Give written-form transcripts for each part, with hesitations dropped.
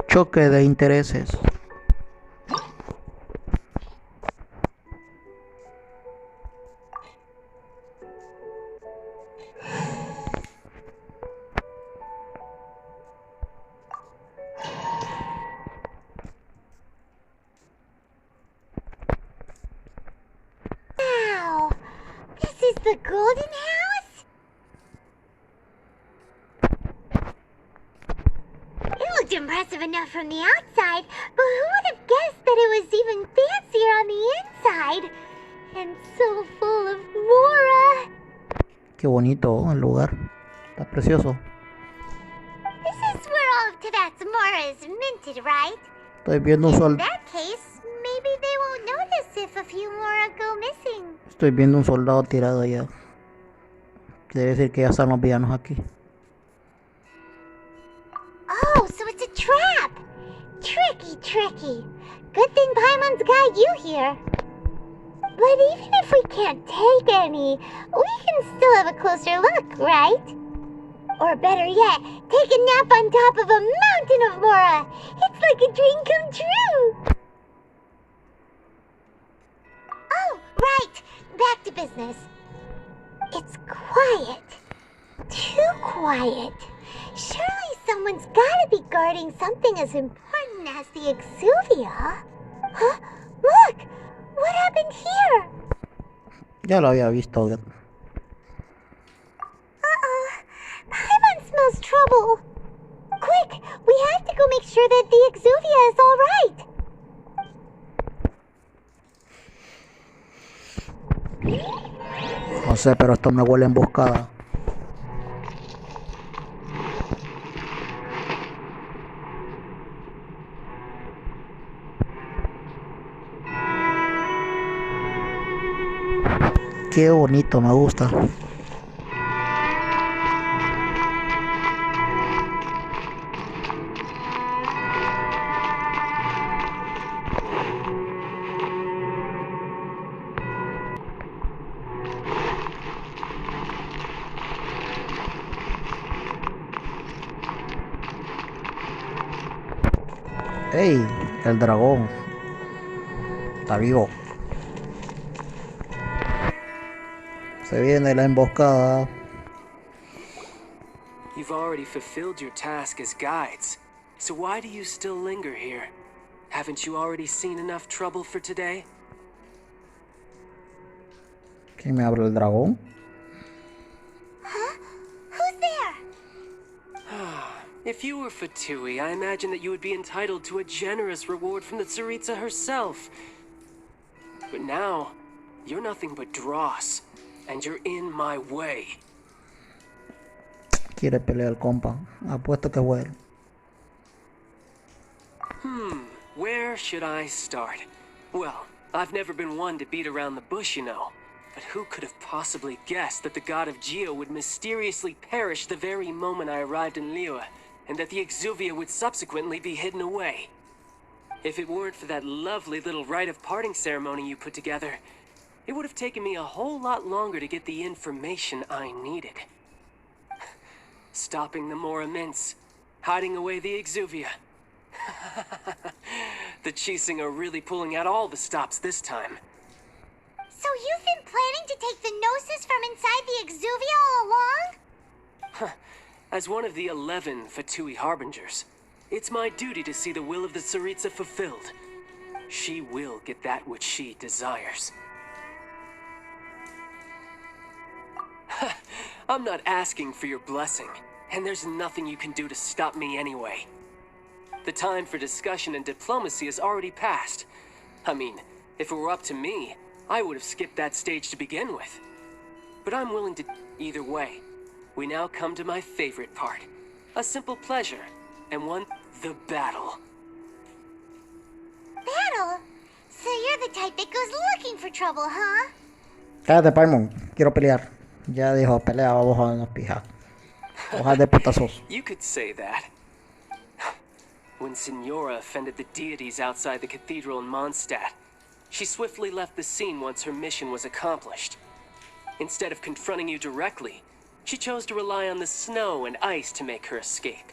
Choque de intereses. Wow! This is the Golden House? It looked impressive enough from the outside, but who would have guessed that it was even fancier on the inside? And so full of Mora! Qué bonito el lugar. Está precioso. This is where all of Tibet's Mora is minted, right? Estoy viendo un In soldado. that case, maybe they won't notice if a few Mora go missing. Estoy viendo un soldado tirado allá. Quiere decir que ya están los villanos aquí. Oh, so it's a trap! Tricky, tricky. Good thing Paimon's got you here. But even if we can't take any, we can still have a closer look, right? Or better yet, take a nap on top of a mountain of Mora. It's like a dream come true. Oh, right. Back to business. It's quiet. Too quiet. Surely someone's gotta be guarding something as important as the Exuvia. Huh? Look! What happened here? Ya lo había visto. Uh-oh. Paimon smells trouble. Quick! We have to go make sure that the Exuvia is alright. No sé, pero esto me huele a emboscada. Qué bonito, me gusta. ¡Ey! El dragón. Está vivo. Se viene la emboscada. You've already fulfilled your task as guides, so why do you still linger here? Haven't you already seen enough trouble for today? ¿Quién me abre el dragón? Huh? Who's there? If you were Fatui, I imagine that you would be entitled to a generous reward from the Tsaritsa herself. But now, you're nothing but dross, and you're in my way. Quiere pelear el compa. Apuesto que fue él. Where should I start? Well, I've never been one to beat around the bush, you know. But who could have possibly guessed that the god of Geo would mysteriously perish the very moment I arrived in Liyue, and that the Exuvia would subsequently be hidden away? If it weren't for that lovely little rite of parting ceremony you put together, it would have taken me a whole lot longer to get the information I needed. Stopping the Mora Mints, hiding away the Exuvia. The Chising are really pulling out all the stops this time. So you've been planning to take the Gnosis from inside the Exuvia all along? As one of the 11 Fatui Harbingers, it's my duty to see the will of the Tsaritsa fulfilled. She will get that which she desires. I'm not asking for your blessing, and there's nothing you can do to stop me anyway. The time for discussion and diplomacy has already passed. I mean, if it were up to me, I would have skipped that stage to begin with. But I'm willing to... Either way, we now come to my favorite part. A simple pleasure, and one... the battle. Battle? So you're the type that goes looking for trouble, huh? Cállate, Paimon. Quiero pelear. Ya dijo, pelea, vamos a darnos pija. Hojas de putazos. You could say that. When Signora offended the deities outside the cathedral in Mondstadt, she swiftly left the scene once her mission was accomplished. Instead of confronting you directly, she chose to rely on the snow and ice to make her escape.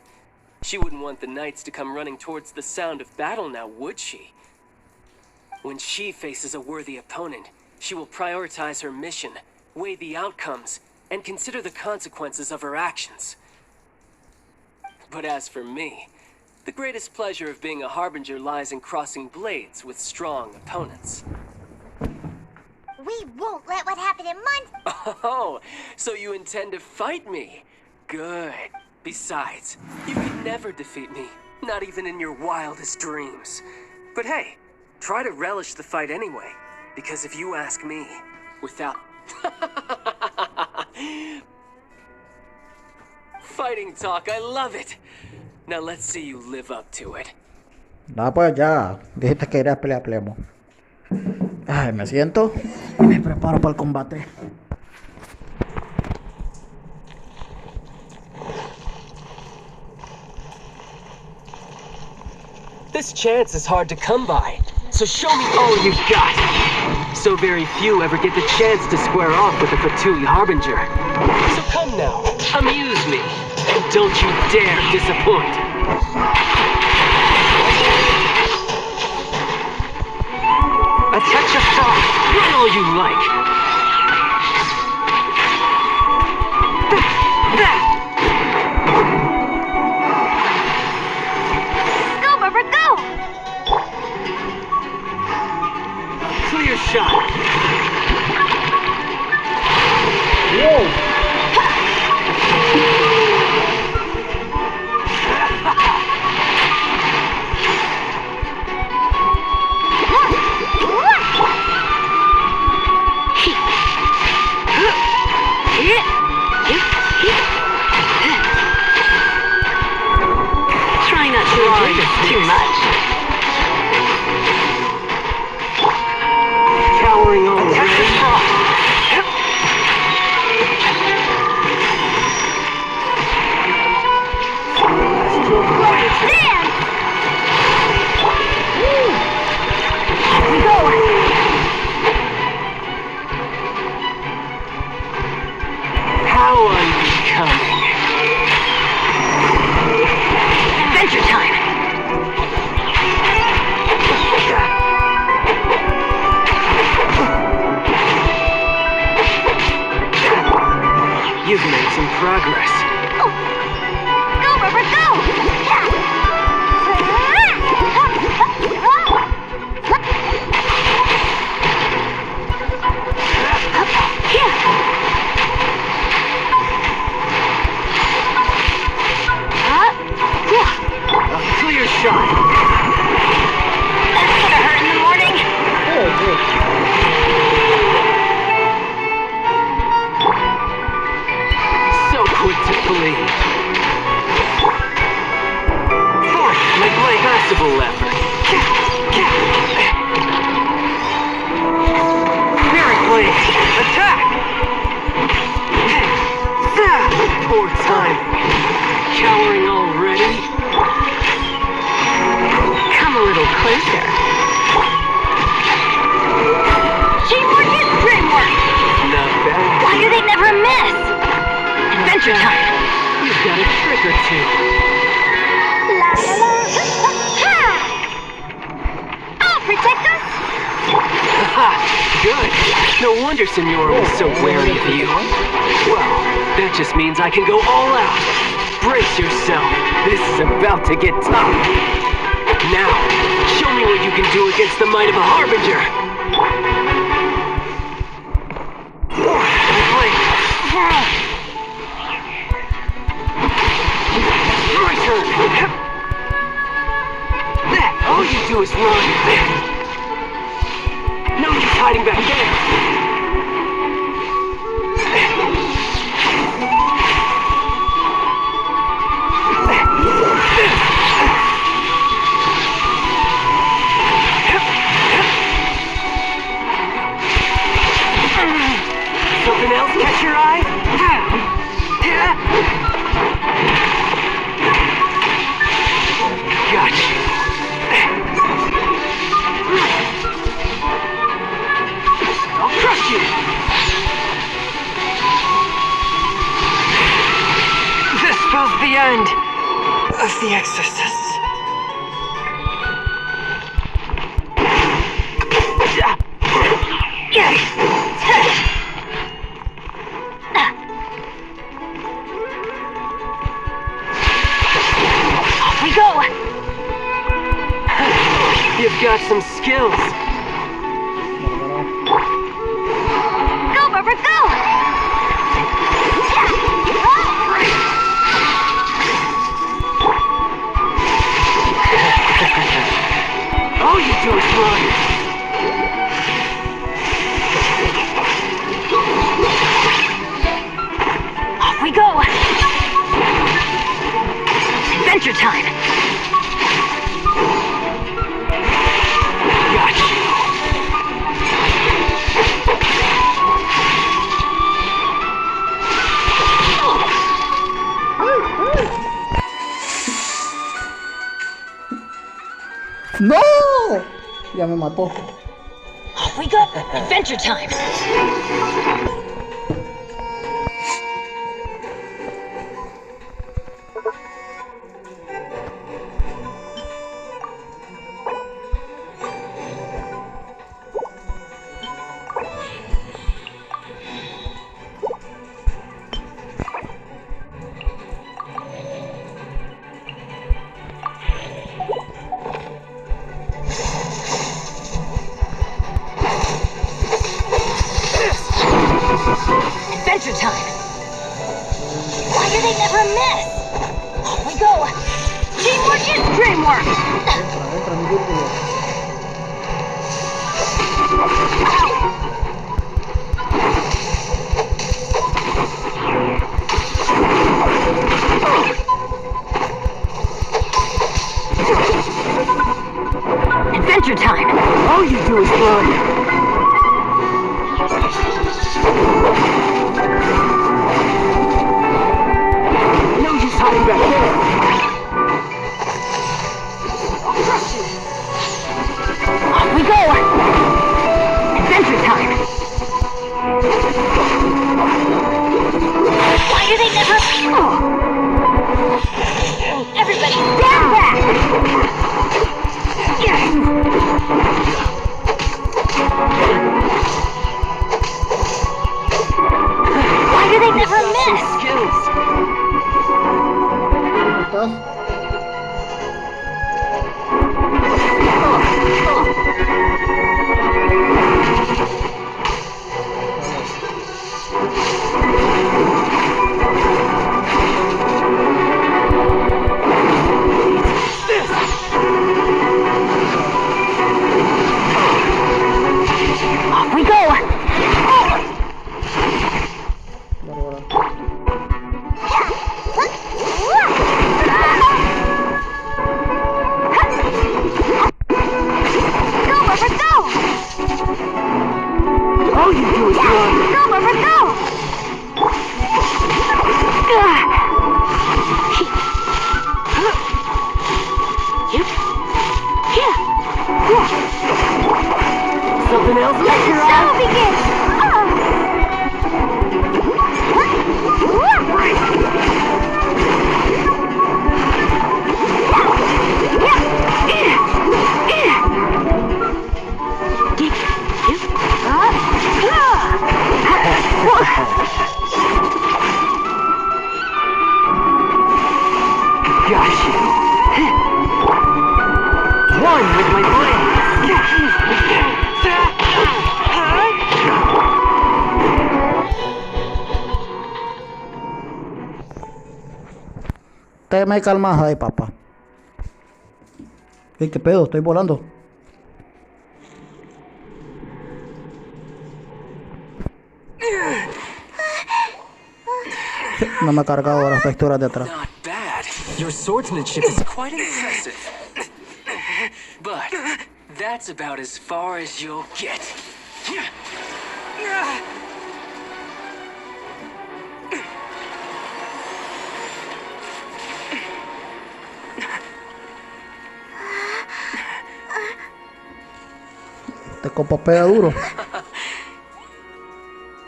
She wouldn't want the knights to come running towards the sound of battle now, would she? When she faces a worthy opponent, she will prioritize her mission, weigh the outcomes, and consider the consequences of her actions. But as for me, the greatest pleasure of being a harbinger lies in crossing blades with strong opponents. We won't let what happened in Month. Oh, so you intend to fight me? Good. Besides, you could never defeat me, not even in your wildest dreams. But hey, try to relish the fight anyway, because if you ask me, without... Fighting talk, I love it. Now let's see you live up to it. No, pues ya. Dijiste que irías a pelear, peleamos. Ay, me siento y me preparo para el combate. This chance is hard to come by, so show me all you've got. So very few ever get the chance to square off with the Fatui Harbinger. So come now, amuse me, and don't you dare disappoint. A touch of frost, run all you like. Go, Barbara, go! Clear shot. Whoa. Try not to enjoy this too much. Cowering already. Dance! Go! How unbecoming. Adventure time! You've made some progress. Oh. Go, Barbara, go! A clear shot. That's gonna hurt in the morning. So quick to believe. Force my blade. Passable effort. Spirit blade. Attack! Poor timing. Cowering already? Come a little closer. Teamwork is dreamwork. Not bad. Why do they never miss? Adventure time. You've got a trick or two. La la la. Ha! I'll protect us. Ha! Good. No wonder Senora was so wary of you. Well, that just means I can go all out. Brace yourself. This is about to get tough. Now, show me what you can do against the might of a Harbinger. My turn. All you do is run. No use hiding back there. Something else catch your eye? Gotcha. I'll crush of the exorcists. Off we go! You've got some skills. Go, Barbara, go! All you do is run. Off we go! Adventure time! Got you. ¡No! Ya me mató. Off we go! Adventure time! Adventure time! Why do they never miss? Off we go! Teamwork is dreamwork! Entra, mi círculo. Adventure time! All you do is run. No use hiding back there. I'll crush you! Off we go! Adventure time! Why do they never... Everybody stand back! Why do they never miss? Skills. ¿Estás? Off we go! Bárbara. Go, Barbara, go! All you do is run. Go, Barbara, go! Something else Let catch the your show eye? begin! Got you. One with my brain. Te me calmas ahí, papá. ¿Qué pedo? Estoy volando. No me ha cargado las texturas de atrás. Not bad. Your swordsmanship is quite impressive. But that's about as far as you'll get. Este copo pega duro.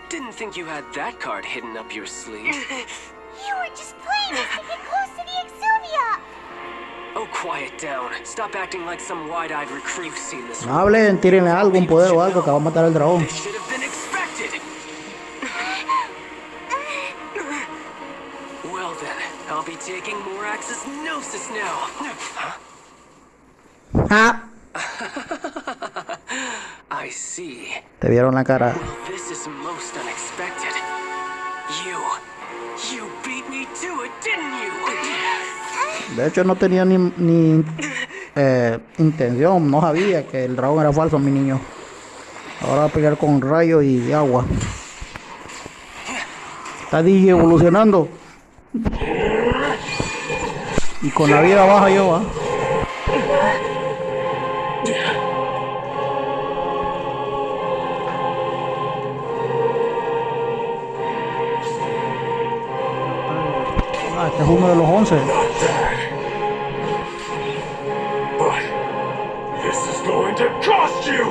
Didn't think you had that card hidden up your sleeve. You were just playing us to get close to the Exuvia! quiet down. Stop acting like some wide-eyed recruit. You've seen this. No hablen, tírenle algo, un poder o algo que va a matar al dragón. This should have been expected. Well then, I'll be taking Morax's gnosis now. ¡Ja! I see. Te vieron la cara. Well, this is most unexpected. You beat me to it, didn't you? De hecho no tenía ni intención, no sabía que el dragón era falso, mi niño. Ahora va a pelear con rayo y agua. Está DJ evolucionando. Y con la vida baja yo, ¿va? Este es uno de los 11. But this is going to cost you!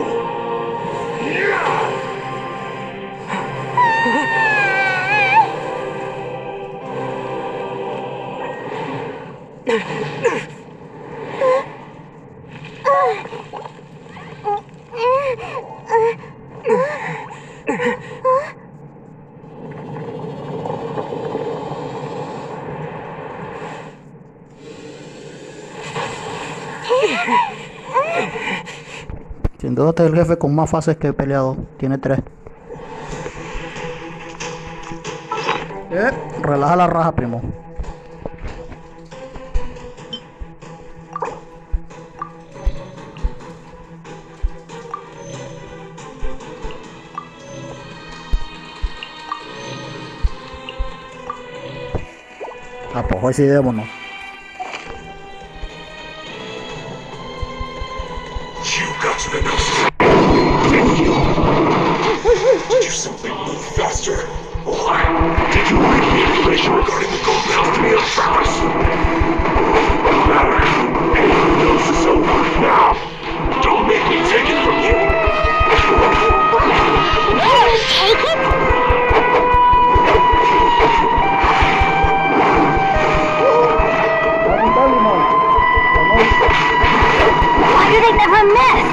Sin duda este es el jefe con más fases que he peleado. Tiene 3. Relaja la raja, primo. Ah, pues hoy sí démonos. Did you simply move faster? Or did you read the information regarding the gold medal to me on purpose? No matter. Anyone knows this over now. Don't make me take it from you. Take it? Why do they never miss?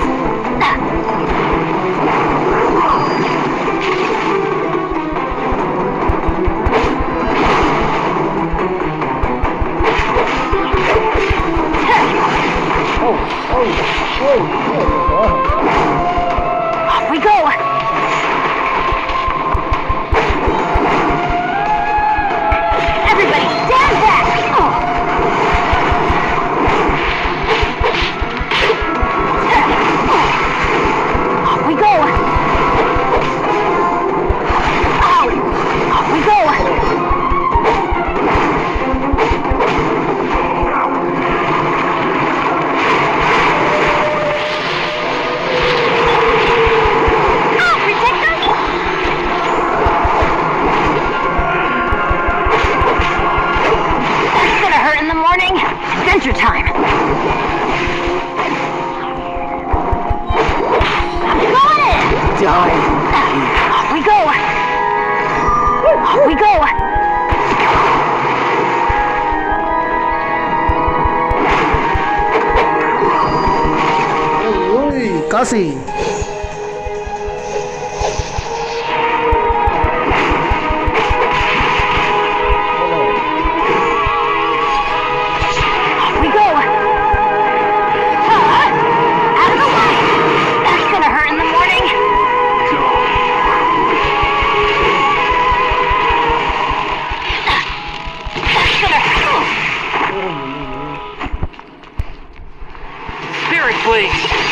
Off we go! Everybody stand back! Off we go! Off we go! Adventure time. I'm going in. Die. Off we go. Off we go. Uy, casi.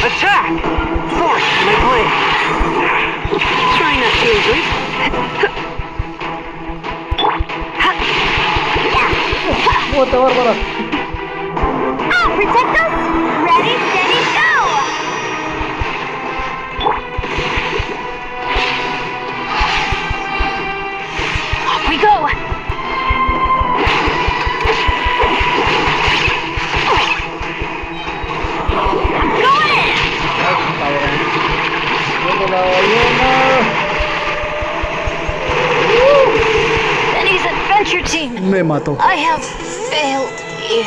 Attack! Force my blade. Try not to lose. Puta bárbara. Ah, protect us! Ready, steady, go! Off we go! Benny's adventure team. Me mató. I have failed you.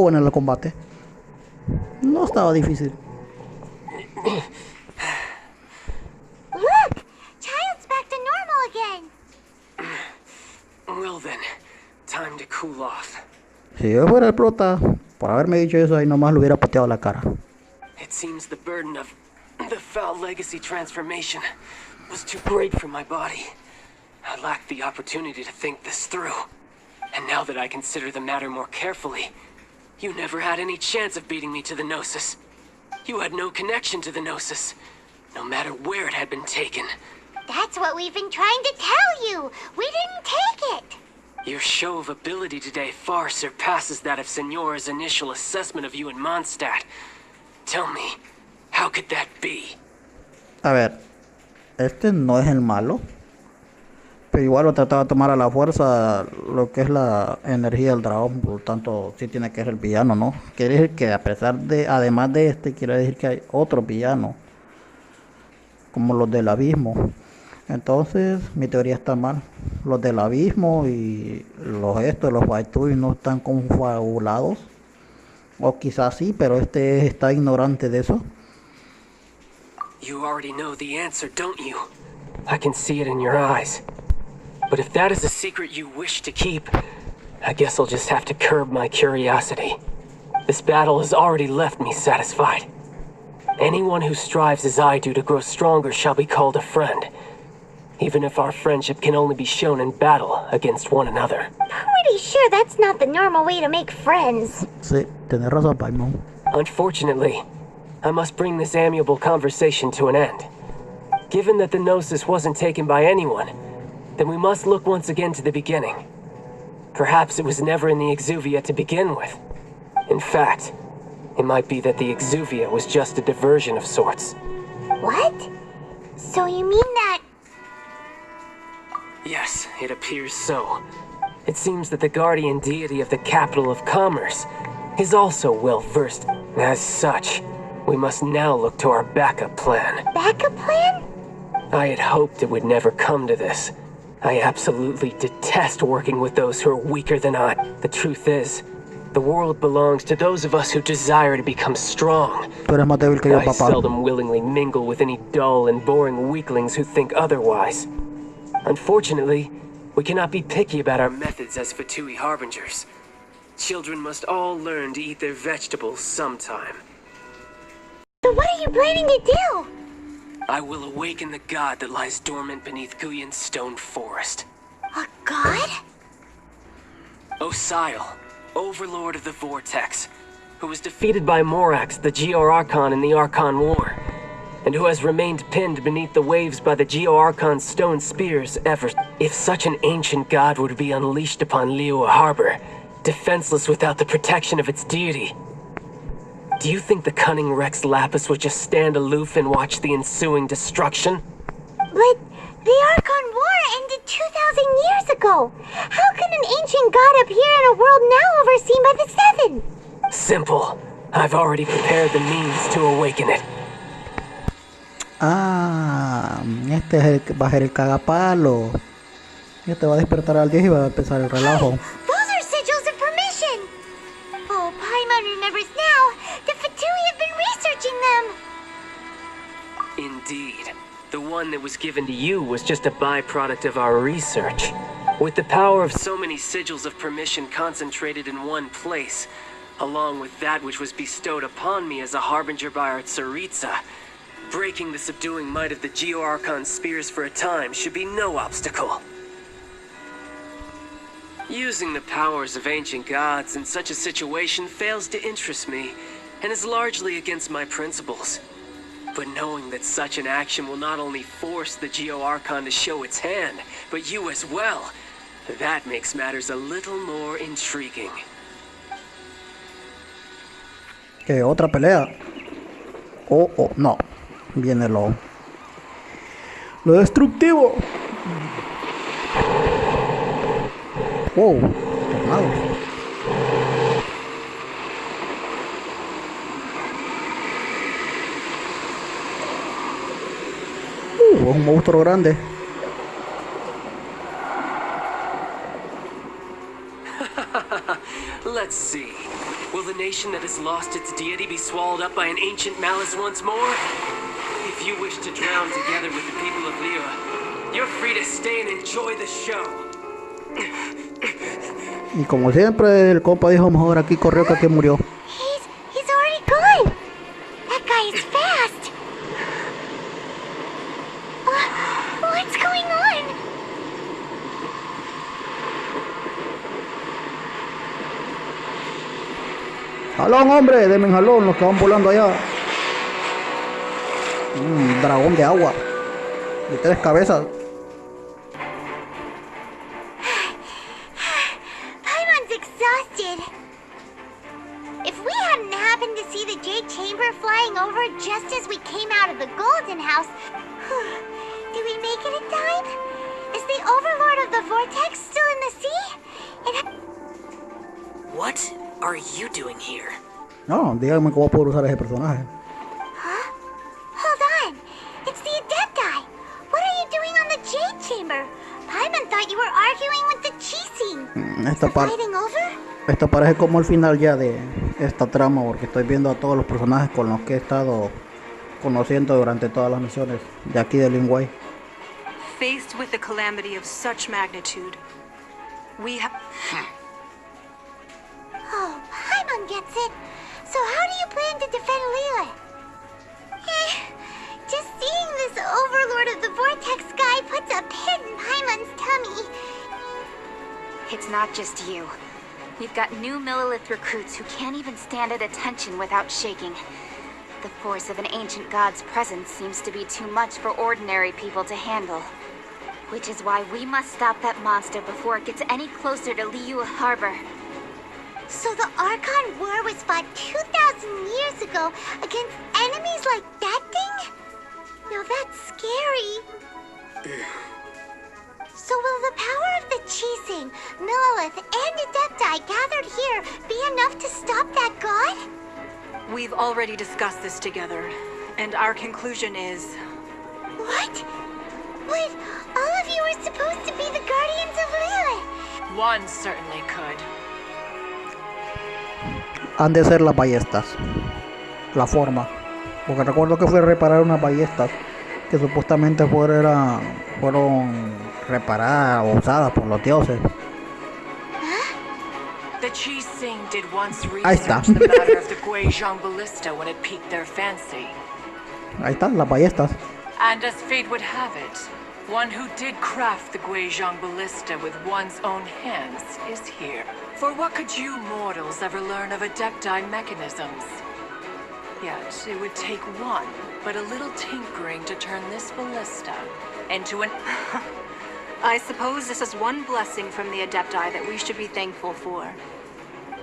bueno el combate. No estaba difícil. Look! Child's back to normal again. Well then, time to cool off. Si yo fuera el prota, por haberme dicho eso, ahí nomás le hubiera pateado la cara. It seems the burden of the foul legacy transformation was too great for my body. I lacked the opportunity to think this through. And now that I consider the matter more carefully, you never had any chance of beating me to the Gnosis. You had no connection to the Gnosis, no matter where it had been taken. That's what we've been trying to tell you. We didn't take it. Your show of ability today far surpasses that of Senora's initial assessment of you in Mondstadt. Tell me, how could that be? A ver, este no es el malo, pero igual lo trataba de tomar a la fuerza lo que es la energía del dragón, por lo tanto sí tiene que ser el villano, ¿no? Quiere decir que a pesar de, además de este, quiere decir que hay otros villanos, como los del abismo. Entonces mi teoría está mal. Los del abismo y los Baitui no están confabulados, o quizás sí, pero este está ignorante de eso. You already know the answer, don't you? I can see it in your eyes. But if that is a secret you wish to keep, I guess I'll just have to curb my curiosity. This battle has already left me satisfied. Anyone who strives as I do to grow stronger shall be called a friend, even if our friendship can only be shown in battle against one another. Pretty sure that's not the normal way to make friends. Sí, tenés razón, Paimon. Unfortunately, I must bring this amiable conversation to an end. Given that the Gnosis wasn't taken by anyone, then we must look once again to the beginning. Perhaps it was never in the Exuvia to begin with. In fact, it might be that the Exuvia was just a diversion of sorts. What? So you mean that... Yes, it appears so. It seems that the guardian deity of the capital of commerce is also well versed. As such, we must now look to our backup plan. Backup plan? I had hoped it would never come to this. I absolutely detest working with those who are weaker than I. The truth is, the world belongs to those of us who desire to become strong. Tú eres más débil que yo, I papá. seldom willingly mingle with any dull and boring weaklings who think otherwise. Unfortunately, we cannot be picky about our methods as Fatui harbingers. Children must all learn to eat their vegetables sometime. So what are you planning to do? I will awaken the god that lies dormant beneath Guyon's stone forest. A god? Osial, overlord of the Vortex, who was defeated by Morax, the Geo-Archon in the Archon War, and who has remained pinned beneath the waves by the Geo-Archon's stone spears ever. If such an ancient god were to be unleashed upon Liyue Harbor, defenseless without the protection of its deity, do you think the cunning Rex Lapis would just stand aloof and watch the ensuing destruction? But the Archon War ended 2,000 years ago. How can an ancient god appear in a world now overseen by the Seven? Simple. I've already prepared the means to awaken it. Ah, este es el que va a ser el cagapalo. Este va a despertar al Dios y va a empezar el relajo. Those are sigils of permission. Oh, Paimon remembers now. The Fatui have been researching them. Indeed. The one that was given to you was just a byproduct of our research. With the power of so many sigils of permission concentrated in one place, along with that which was bestowed upon me as a harbinger by our Tsaritsa, breaking the subduing might of the Geo-Archon spears for a time should be no obstacle. Using the powers of ancient gods in such a situation fails to interest me, and is largely against my principles. But knowing that such an action will not only force the Geo-Archon to show its hand, but you as well, that makes matters a little more intriguing. ¿Qué? ¿Otra pelea? Oh, no. Viene lo destructivo. Wow, tornados. Es un monstruo grande. Let's see. Will the nation that has lost its deity be swallowed up by an ancient malice once more? If you wish to drown together with the people of Liyue, you're free to stay and enjoy the show. Y como siempre, el compa dijo mejor aquí corrió que aquí murió. He's already gone. That guy is fast. What's going on? Jalón, hombre, denme jalón, los que van volando allá. Dragón de agua. De 3 cabezas. Paimon's exhausted. If we hadn't happened to see the Jade Chamber flying over just as we came out of the Golden House, did we make it in time? Is the Overlord of the Vortex still in the sea? What are you doing here? No, dígame cómo puedo usar ese personaje. Huh? Hold on. It's the Adepti. What are you doing on the Jade Chamber? Paimon thought you were arguing with the Chising. Is the fighting over? Esto parece como el final ya de esta trama, porque estoy viendo a todos los personajes con los que he estado conociendo durante todas las misiones de aquí de Lingwei. Faced with a calamity of such magnitude, we have... Oh, Paimon gets it. So how do you plan to defend Liyue? Just seeing this Overlord of the Vortex guy puts a pit in Paimon's tummy. It's not just you. We've got new Millilith recruits who can't even stand at attention without shaking. The force of an ancient god's presence seems to be too much for ordinary people to handle. Which is why we must stop that monster before it gets any closer to Liyue Harbor. So the Archon War was fought 2,000 years ago against enemies like that thing? Now that's scary. So will the power of the Chising, Millilith, and Adepti gathered here be enough to stop that god? We've already discussed this together, and our conclusion is... What? But all of you are supposed to be the guardians of Liyue. One certainly could. Han de ser las ballestas. La forma. Porque recuerdo que fui a reparar unas ballestas que supuestamente fueron reparadas o usadas por los dioses. The Chising did once Ahí está. research the matter of the Guizhong ballista when it piqued their fancy. Ahí están las ballestas. And as fate would have it, one who did craft the Guizhong ballista with one's own hands is here. For what could you mortals ever learn of Adepti mechanisms? Yet, it would take one, but a little tinkering to turn this ballista into an... I suppose this is one blessing from the Adepti that we should be thankful for.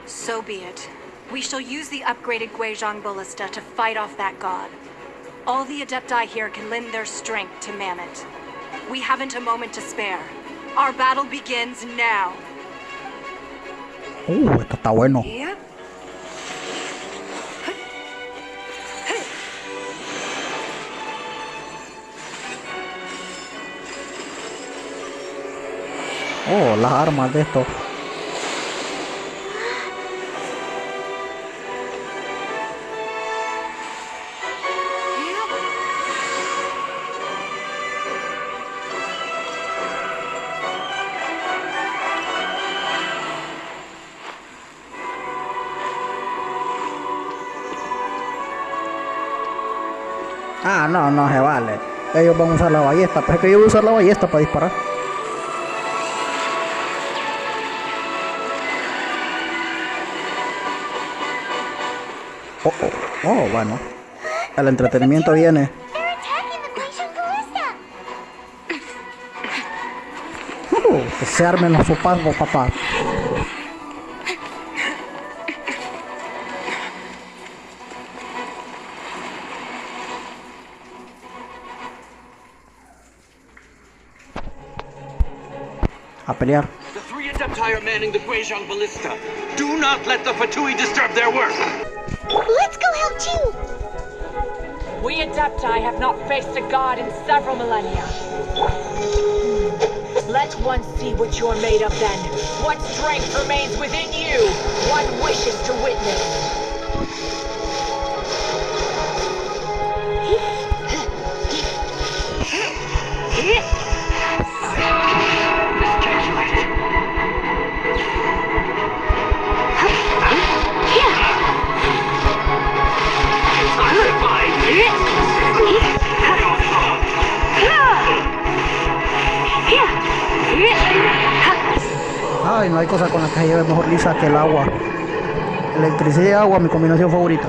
So be it. We shall use the upgraded Guizhong ballista to fight off that god. All the Adepti here can lend their strength to man it. We haven't a moment to spare. Our battle begins now. Esto está bueno. Yep. Oh, las armas de esto. Ah, no, no se vale. Ellos van a usar la ballesta, pero es que yo voy a usar la ballesta para disparar. Oh, bueno. El entretenimiento viene. They're attacking the Guizhong ballista. Que se armen los sopazos, papá. A pelear. The 3 Adepti are manning the Guizhong ballista. Do not let the Fatui disturb their work. Let's go help too. We Adepti have not faced a god in several millennia. Let one see what you're made of then. What strength remains within you? One wishes to witness. Ay, no hay cosa con la que se lleve mejor lisa que el agua. Electricidad y agua, mi combinación favorita.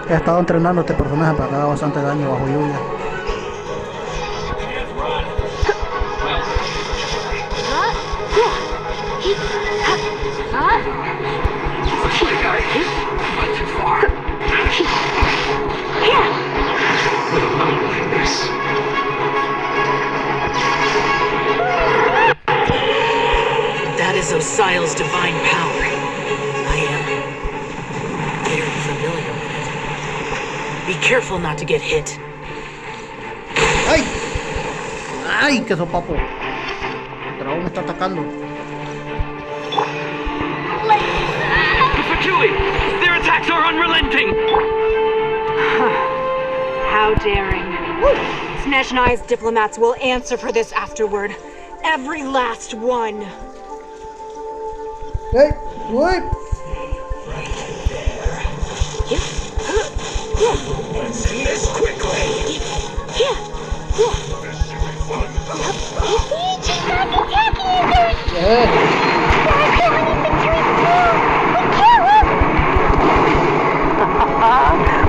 He estado entrenando a este personaje para que haga bastante daño bajo lluvia. That is Osial's divine power. I am very familiar with it. Be careful not to get hit. ¡Ay! ¡Ay! ¡Qué sopapo! El dragón me está atacando. Fatui! Their attacks are unrelenting! How daring. Snesh and I's diplomats will answer for this afterward. Every last one. ¡Hey! ¡Uy! Let's see this quickly.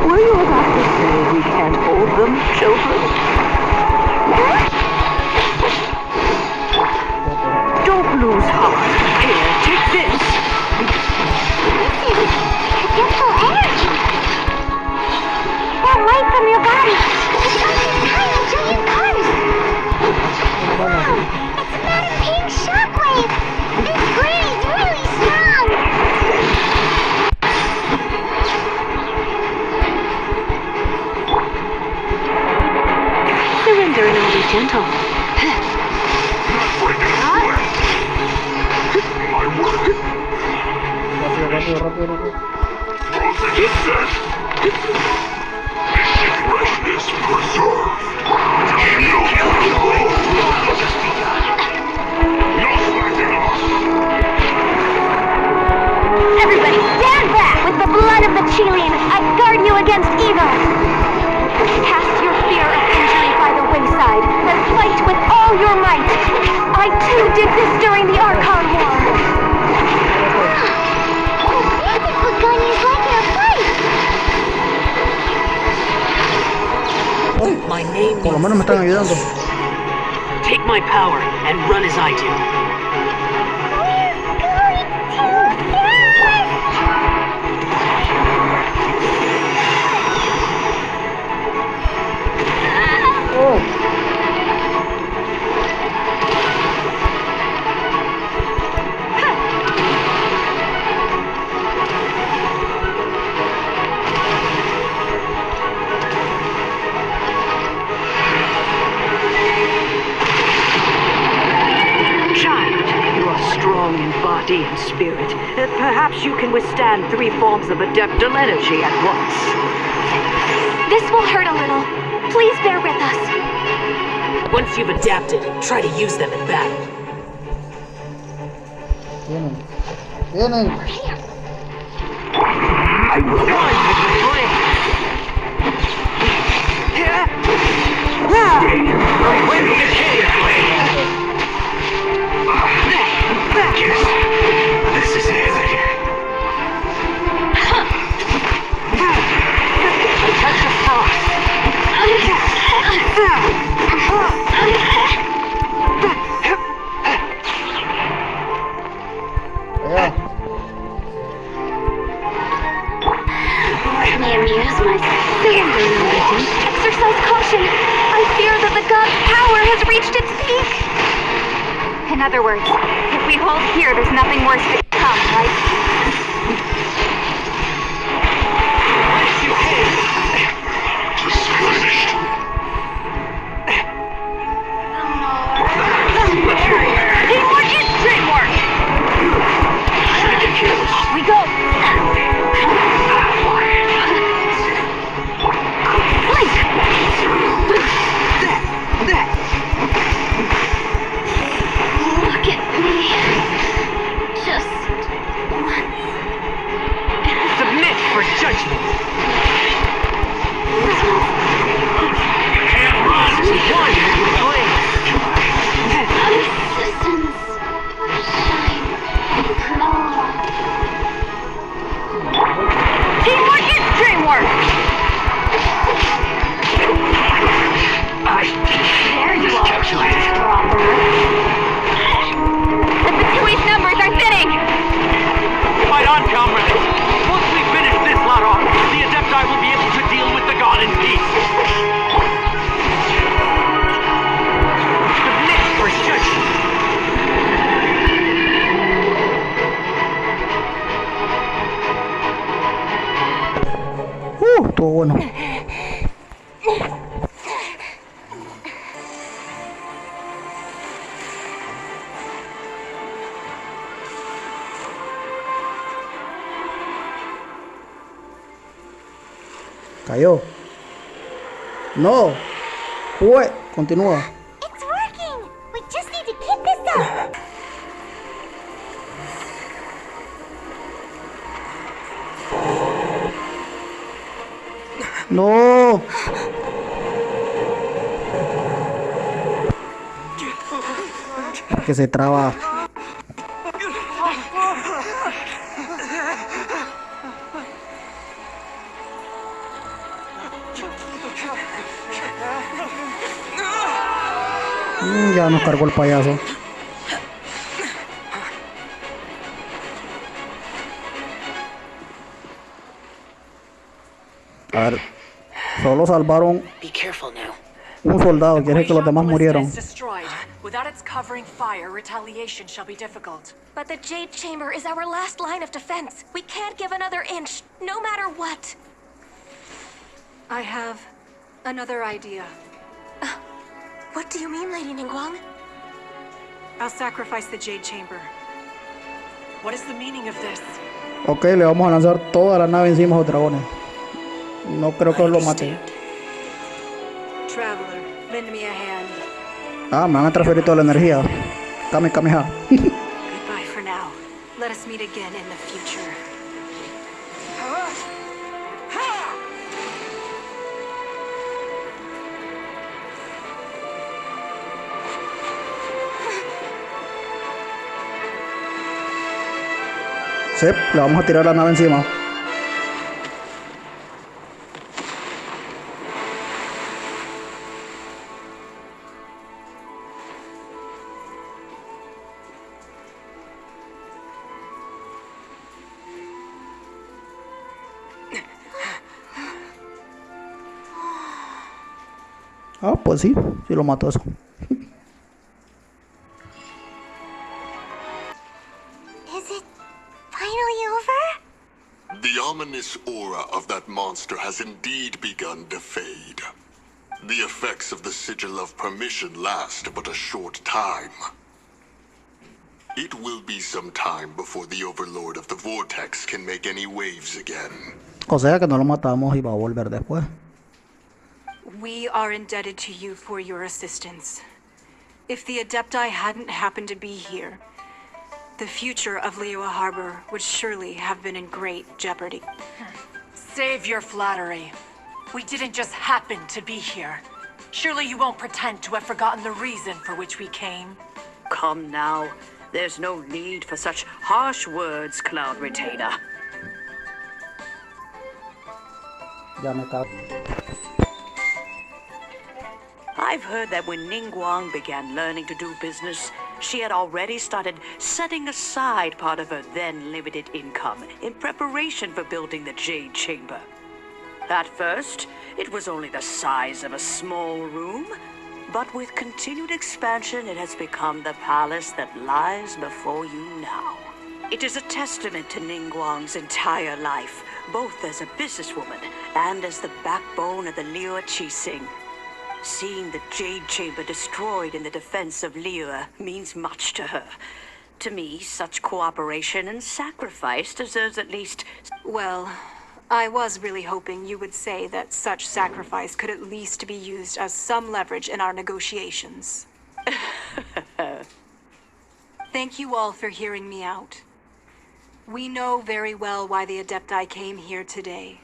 Were you about to say we can't hold them, children? Don't lose heart. Here, take this. This is potential energy. That light from your body. It's like this tiny giant curse. Wow, it's about a pink shockwave. This grid is really strong. Surrender and I'll be gentle. Rápido. Freshness preserved. Everybody stand back! With the blood of the Chilean, I guard you against evil. Cast your fear of injury by the wayside and fight with all your might. I too did this during the Archon War. This gun is like in a fight. My name Por lo menos me están ayudando. Take my power and run as I do. Body and spirit. Perhaps you can withstand 3 forms of adeptal energy at once. This will hurt a little. Please bear with us. Once you've adapted, try to use them in battle. Vienen. I will run with my flame. Stay from when you can flame. This is it. A touch of power. Let me amuse myself. Exercise caution. I fear that the god's power has reached its peak. In other words, if we hold here, there's nothing worse to come, right? Just finished. for judgment. You can't run. One place. Teamwork is dreamwork! There you are, Dropper. The Patui's numbers are thinning! Fight on, comrades. Once we finish this lot off, the Adepti will be able to deal with the god in peace. Submit for judgment. Estuvo bueno. Cayó. No. Fue. Continúa. It's working! We just need to keep this up! No. Que se traba. Ya nos cargó el payaso. A ver, solo salvaron Be careful now. un soldado, quiere decir que los demás murieron. Without its covering fire, retaliation shall be difficult. But the Jade Chamber is our last line of defense. We can't give another inch, no matter what. I have another idea. What do you mean, Lady Ningguang? I'll sacrifice the Jade Chamber. What is the meaning of this? Ok, le vamos a lanzar toda la nave encima a los dragones. No creo que lo mate. Traveler, lend me a hand. Ah, me van a transferir toda la energía. Kamehameha. Goodbye for now. Let us meet again in the future. Sí, le vamos a tirar la nave encima. Ah, pues sí, sí lo mató eso. Is it finally over? The ominous aura of that monster has indeed begun to fade. The effects of the Sigil of Permission last but a short time. It will be some time before the Overlord of the Vortex can make any waves again. O sea que no lo matamos y va a volver después. We are indebted to you for your assistance. If the Adepti hadn't happened to be here, the future of Liyue Harbor would surely have been in great jeopardy. Save your flattery. We didn't just happen to be here. Surely you won't pretend to have forgotten the reason for which we came. Come now. There's no need for such harsh words, Cloud Retainer. Ya me cago. I've heard that when Ningguang began learning to do business, she had already started setting aside part of her then limited income in preparation for building the Jade Chamber. At first, it was only the size of a small room, but with continued expansion, it has become the palace that lies before you now. It is a testament to Ningguang's entire life, both as a businesswoman and as the backbone of the Liyue Qixing. Seeing the Jade Chamber destroyed in the defense of Liyue means much to her. To me, such cooperation and sacrifice deserves at least... Well, I was really hoping you would say that such sacrifice could at least be used as some leverage in our negotiations. Thank you all for hearing me out. We know very well why the Adepti came here today.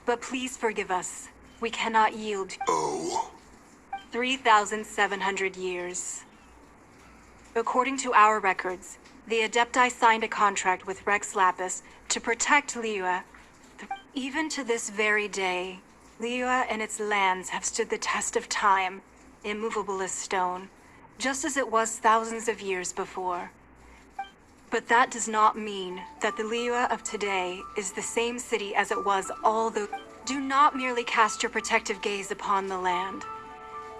But please forgive us. We cannot yield. Oh? 3,700 years. According to our records, the Adepti signed a contract with Rex Lapis to protect Liyue. Even to this very day, Liyue and its lands have stood the test of time, immovable as stone, just as it was thousands of years before. But that does not mean that the Liyue of today is the same city as it was all the... Do not merely cast your protective gaze upon the land.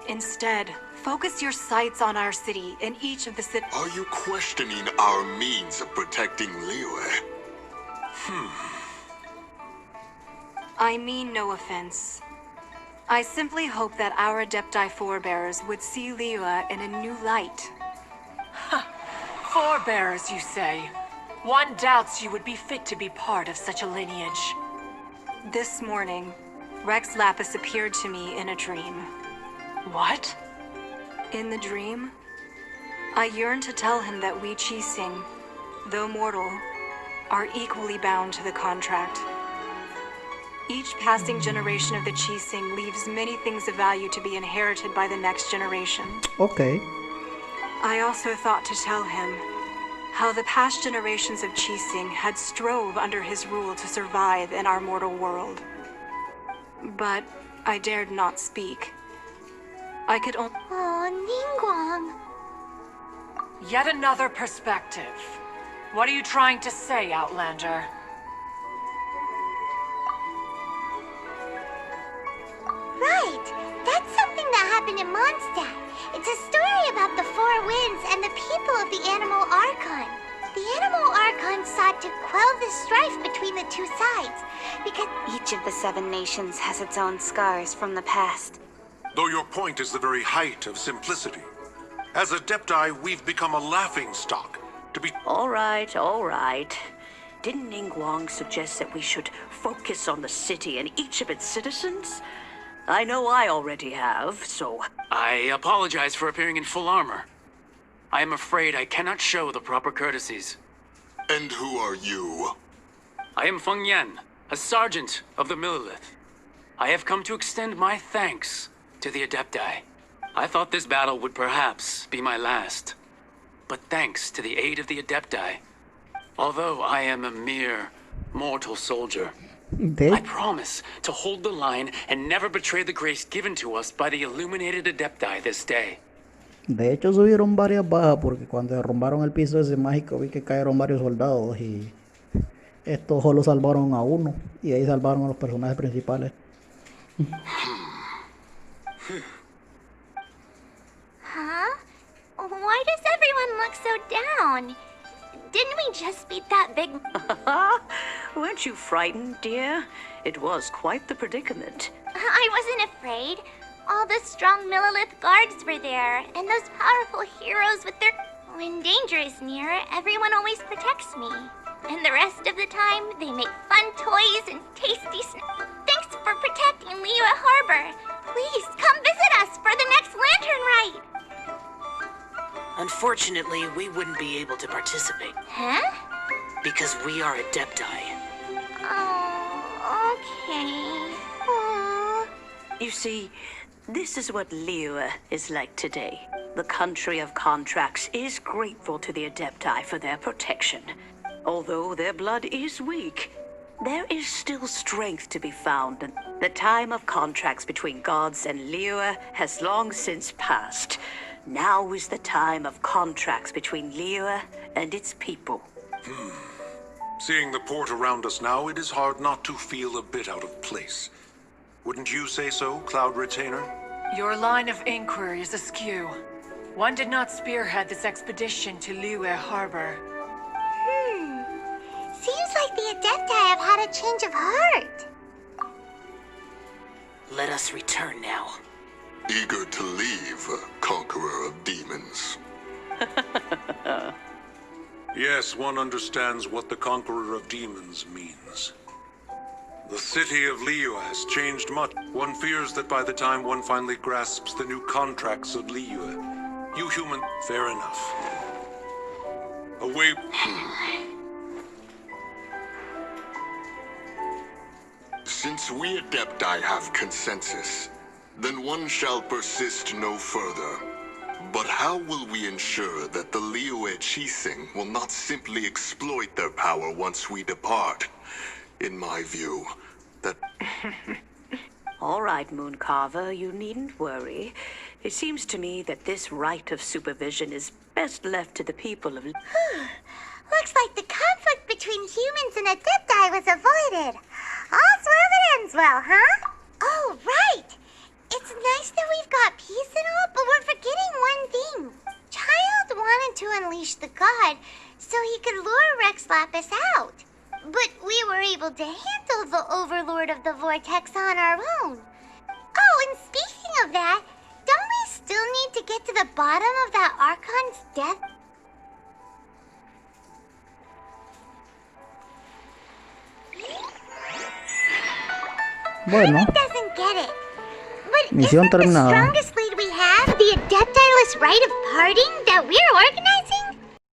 Instead, focus your sights on our city and each of the cities. Are you questioning our means of protecting Liyue? I mean no offense. I simply hope that our Adepti forebears would see Liyue in a new light. Forebearers, you say? One doubts you would be fit to be part of such a lineage. This morning, Rex Lapis appeared to me in a dream. What? In the dream, I yearned to tell him that we Qixing, though mortal, are equally bound to the contract. Each passing generation of the Qixing leaves many things of value to be inherited by the next generation. Okay. I also thought to tell him how the past generations of Qixing had strove under his rule to survive in our mortal world. But I dared not speak. I could only... Oh, Ningguang. Yet another perspective. What are you trying to say, Outlander? Right. That's something that happened in Mondstadt. It's a story about the Four Winds and the people of the Animal Archon. The Animal Archon sought to quell the strife between the two sides, because Each of the 7 nations has its own scars from the past. Though your point is the very height of simplicity. As Adepti, we've become a laughingstock to be... All right. Didn't Ningguang suggest that we should focus on the city and each of its citizens? I know I already have, so... I apologize for appearing in full armor. I am afraid I cannot show the proper courtesies. And who are you? I am Feng Yan, a sergeant of the Millilith. I have come to extend my thanks to the Adepti. I thought this battle would perhaps be my last. But thanks to the aid of the Adepti, although I am a mere mortal soldier, I promise to hold the line and never betray the grace given to us by the illuminated Adepti this day. De hecho subieron varias bajas porque cuando derrumbaron el piso ese mágico vi que cayeron varios soldados y estos solo salvaron a uno y ahí salvaron a los personajes principales. Huh? Why does everyone look so down? Didn't we just beat that big... Weren't you frightened, dear? It was quite the predicament. I wasn't afraid. All the strong Millilith guards were there, and those powerful heroes with their... When danger is near, everyone always protects me. And the rest of the time, they make fun toys and tasty snacks. Thanks for protecting Liyue Harbor. Please, come visit us for the next lantern rite. Unfortunately, we wouldn't be able to participate. Huh? Because we are Adepti. Oh, okay. Oh. You see, this is what Liyue is like today. The country of contracts is grateful to the Adepti for their protection. Although their blood is weak, there is still strength to be found. The time of contracts between gods and Liyue has long since passed. Now is the time of contracts between Liyue and its people. Seeing the port around us now, it is hard not to feel a bit out of place. Wouldn't you say so, Cloud Retainer? Your line of inquiry is askew. One did not spearhead this expedition to Liyue Harbor. Seems like the Adepti have had a change of heart. Let us return now. Eager to leave, Conqueror of Demons. Yes, one understands what the Conqueror of Demons means. The city of Liyue has changed much. One fears that by the time one finally grasps the new contracts of Liyue, you human... Fair enough. Away... Since we Adepti have consensus, then one shall persist no further. But how will we ensure that the Liyue Qixing will not simply exploit their power once we depart? In my view, that... All right, Mooncarver, you needn't worry. It seems to me that this right of supervision is best left to the people of... Looks like the conflict between humans and Adepti was avoided. All's well that ends well, huh? Oh, right! It's nice that we've got peace and all, but we're forgetting one thing. Child wanted to unleash the god so he could lure Rex Lapis out. But we were able to handle the Overlord of the Vortex on our own. Oh, and speaking of that, don't we still need to get to the bottom of that Archon's death? Bueno, Doesn't get it. But misión isn't the terminada. strongest lead we have the Adeptiless rite of parting that we're organizing?